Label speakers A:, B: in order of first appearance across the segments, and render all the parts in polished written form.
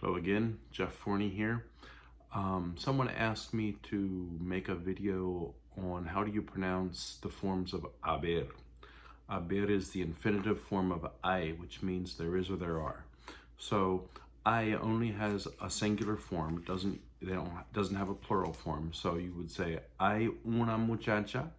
A: Hello again, Jeff Forney here. Someone asked me to make a video on how do you pronounce the forms of Haber. Haber is the infinitive form of hay, which means there is or there are. So hay only has a singular form, doesn't have a plural form. So you would say hay una muchacha,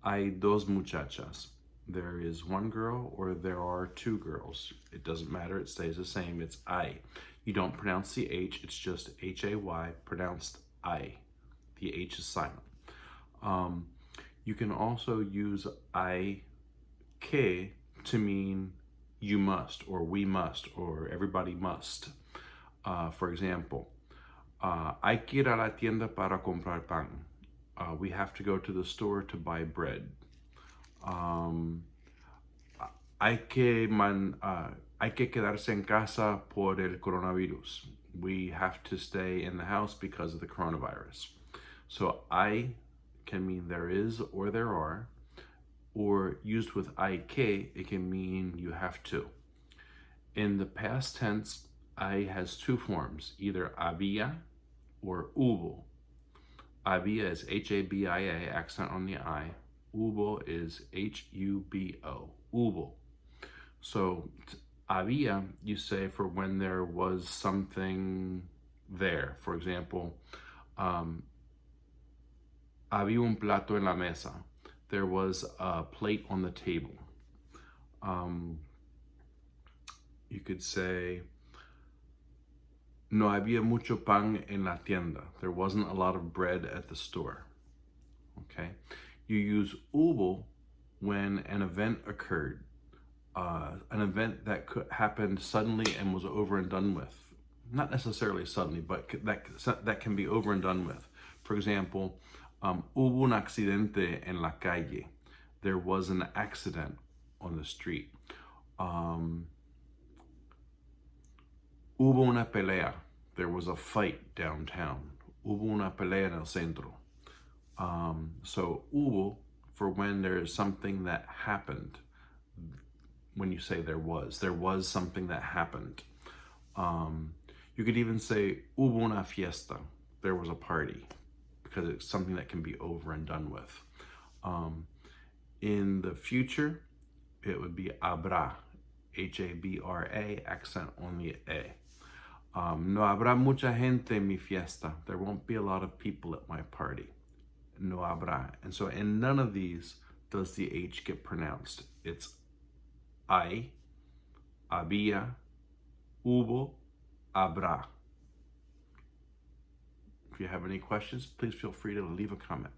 A: hay dos muchachas. There is one girl or there are two girls. It doesn't matter, it stays the same, it's hay. You don't pronounce the H, it's just H-A-Y, pronounced I. The H is silent. You can also use I, que to mean you must, or we must, or everybody must. For example, hay que ir a la tienda para comprar pan. We have to go to the store to buy bread. Hay que quedarse en casa por el coronavirus. We have to stay in the house because of the coronavirus. So I can mean there is or there are, or used with hay que, it can mean you have to. In the past tense, hay has two forms, either había or hubo. Había is H-A-B-I-A, accent on the I. Hubo is H-U-B-O, hubo. So había, you say for when there was something there. For example, había un plato en la mesa. There was a plate on the table. You could say, no había mucho pan en la tienda. There wasn't a lot of bread at the store. Okay? You use hubo when an event occurred. An event that happened suddenly and was over and done with. Not necessarily suddenly, but that can be over and done with. For example, hubo un accidente en la calle. There was an accident on the street. Hubo una pelea. There was a fight downtown. Hubo una pelea en el centro. So hubo for when there is something that happened. When you say there was something that happened. You could even say hubo una fiesta. There was a party, because it's something that can be over and done with. In the future, it would be habrá, H-A-B-R-A, accent on the A. No habrá mucha gente en mi fiesta. There won't be a lot of people at my party. No habrá. And so in none of these does the H get pronounced. It's hay, había, hubo, habrá. If you have any questions, please feel free to leave a comment.